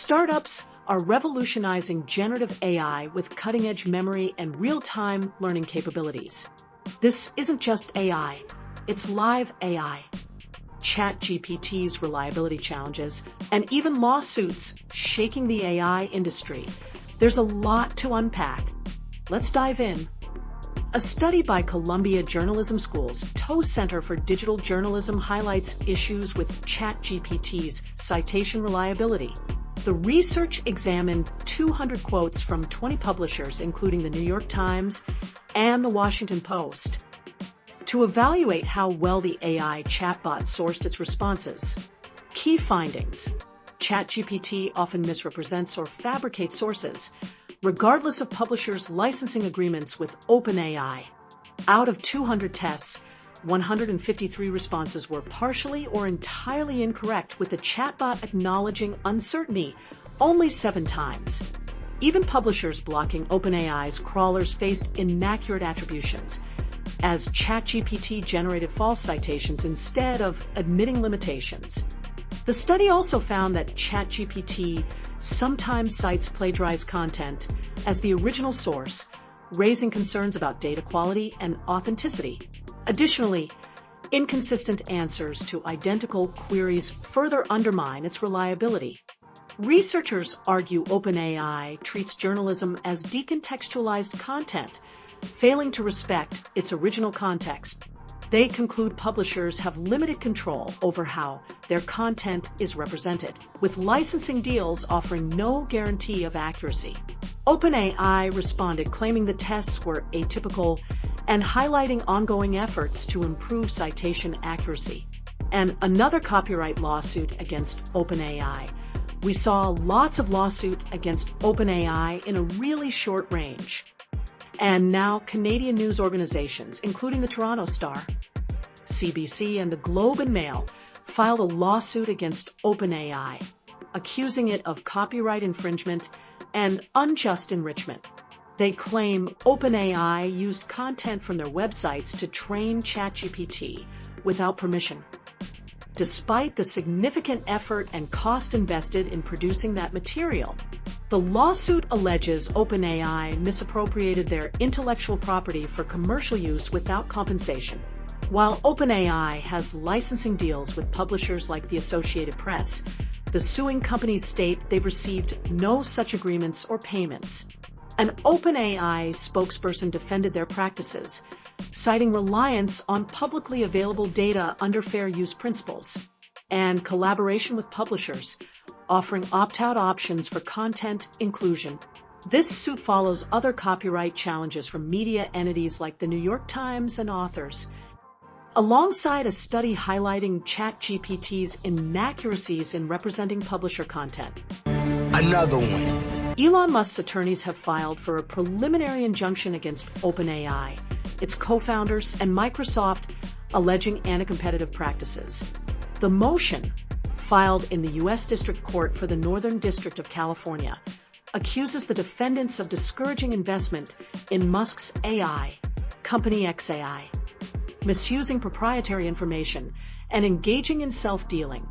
Startups are revolutionizing generative AI with cutting-edge memory and real-time learning capabilities. This isn't just AI, it's live AI. ChatGPT's reliability challenges, and even lawsuits shaking the AI industry. There's a lot to unpack. Let's dive in. A study by Columbia Journalism School's Toews Center for Digital Journalism highlights issues with ChatGPT's citation reliability. The research examined 200 quotes from 20 publishers, including the New York Times and the Washington Post, to evaluate how well the AI chatbot sourced its responses. Key findings: ChatGPT often misrepresents or fabricates sources, regardless of publishers' licensing agreements with OpenAI. Out of 200 tests, 153 responses were partially or entirely incorrect, with the chatbot acknowledging uncertainty only 7 times. Even publishers blocking OpenAI's crawlers faced inaccurate attributions, as ChatGPT generated false citations instead of admitting limitations. The study also found that ChatGPT sometimes cites plagiarized content as the original source, raising concerns about data quality and authenticity. Additionally, inconsistent answers to identical queries further undermine its reliability. Researchers argue OpenAI treats journalism as decontextualized content, failing to respect its original context. They conclude publishers have limited control over how their content is represented, with licensing deals offering no guarantee of accuracy. OpenAI responded, claiming the tests were atypical and highlighting ongoing efforts to improve citation accuracy. And another copyright lawsuit against OpenAI. We saw lots of lawsuits against OpenAI in a really short range. And now Canadian news organizations, including the Toronto Star, CBC, and the Globe and Mail, filed a lawsuit against OpenAI, accusing it of copyright infringement and unjust enrichment. They claim OpenAI used content from their websites to train ChatGPT without permission, despite the significant effort and cost invested in producing that material. The lawsuit alleges OpenAI misappropriated their intellectual property for commercial use without compensation. While OpenAI has licensing deals with publishers like the Associated Press, the suing companies state they've received no such agreements or payments. An OpenAI spokesperson defended their practices, citing reliance on publicly available data under fair use principles and collaboration with publishers, offering opt-out options for content inclusion. This suit follows other copyright challenges from media entities like the New York Times and authors, alongside a study highlighting ChatGPT's inaccuracies in representing publisher content. Another one. Elon Musk's attorneys have filed for a preliminary injunction against OpenAI, its co-founders, and Microsoft, alleging anti-competitive practices. The motion, filed in the U.S. District Court for the Northern District of California, accuses the defendants of discouraging investment in Musk's AI company xAI, misusing proprietary information, and engaging in self-dealing.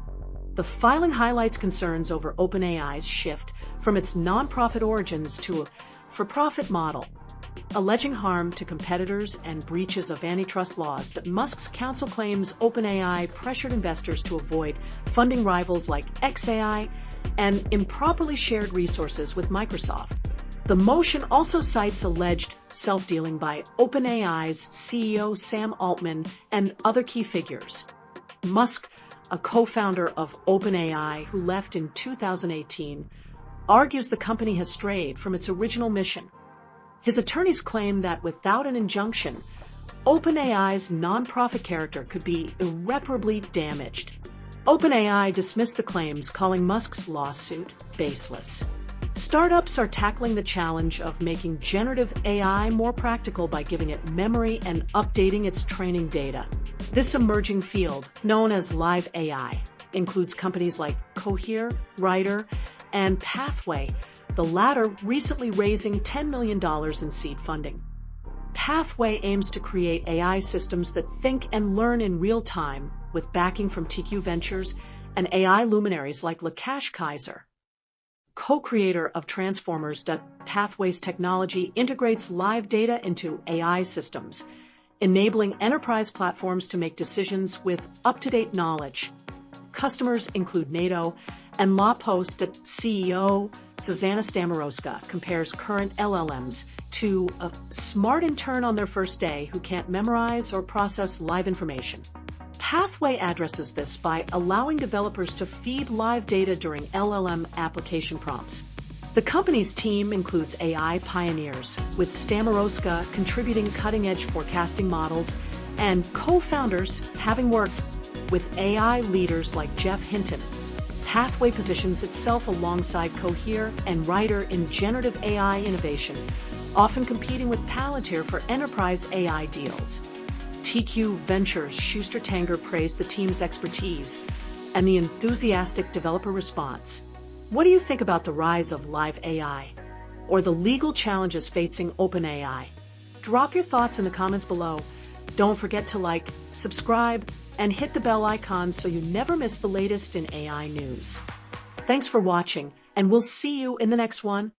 The filing highlights concerns over OpenAI's shift from its nonprofit origins to a for-profit model, alleging harm to competitors and breaches of antitrust laws. That Musk's counsel claims OpenAI pressured investors to avoid funding rivals like xAI and improperly shared resources with Microsoft. The motion also cites alleged self-dealing by OpenAI's CEO Sam Altman and other key figures. Musk, a co-founder of OpenAI who left in 2018, argues the company has strayed from its original mission. His attorneys claim that without an injunction, OpenAI's nonprofit character could be irreparably damaged. OpenAI dismissed the claims, calling Musk's lawsuit baseless. Startups are tackling the challenge of making generative AI more practical by giving it memory and updating its training data. This emerging field, known as live AI, includes companies like Cohere, Writer, and Pathway, the latter recently raising $10 million in seed funding. Pathway aims to create AI systems that think and learn in real time, with backing from TQ Ventures and AI luminaries like Lakesh Kaiser. co-creator of Transformers. Pathways technology integrates live data into AI systems, enabling enterprise platforms to make decisions with up-to-date knowledge. Customers include NATO and La Poste. CEO Susanna Stamorowska compares current LLMs to a smart intern on their first day who can't memorize or process live information. Pathway addresses this by allowing developers to feed live data during LLM application prompts. The company's team includes AI pioneers, with Stamorowska contributing cutting-edge forecasting models and co-founders having worked with AI leaders like Jeff Hinton. Pathway positions itself alongside Cohere and Writer in generative AI innovation, often competing with Palantir for enterprise AI deals. TQ Ventures Schuster Tanger praised the team's expertise and the enthusiastic developer response. What do you think about the rise of live AI or the legal challenges facing OpenAI? Drop your thoughts in the comments below. Don't forget to like, subscribe, and hit the bell icon so you never miss the latest in AI news. Thanks for watching, and we'll see you in the next one.